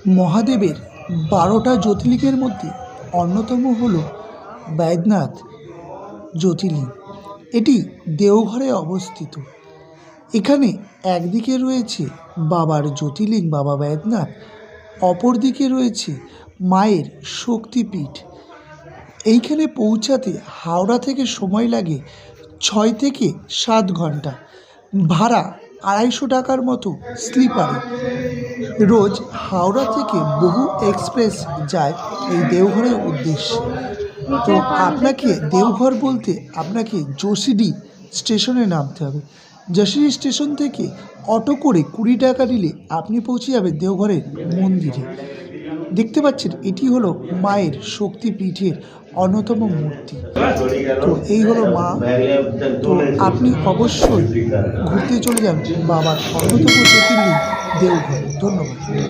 মহাদেবের ১২টা জ্যোতির্লিঙ্গের মধ্যে অন্যতম হল বৈদ্যনাথ জ্যোতির্লিঙ্গ। এটি দেওঘরে অবস্থিত। এখানে একদিকে রয়েছে বাবার জ্যোতির্লিঙ্গ বাবা বৈদ্যনাথ, অপরদিকে রয়েছে মায়ের শক্তিপীঠ। এইখানে পৌঁছাতে হাওড়া থেকে সময় লাগে ৬ থেকে ৭ ঘন্টা। ভাড়া ২৫০ টাকার মতো স্লিপারে। রোজ হাওড়া থেকে বহু এক্সপ্রেস যায় এই দেওঘরের উদ্দেশ্যে। তো আপনাকে দেওঘর বলতে আপনাকে যশিডি স্টেশনে নামতে হবে। যশিডি স্টেশন থেকে অটো করে ২০ টাকা নিলে আপনি পৌঁছে যাবেন দেওঘরের মন্দিরে। দেখতে পাচ্ছেন এটি হলো মায়ের শক্তিপীঠের অন্যতম মূর্তি। তো এই হলো মা। তো আপনি অবশ্যই ঘুরতে চলে যান বাবার অন্যতম জ্যোতির্লিঙ্গ দেওঘর। ধন্যবাদ।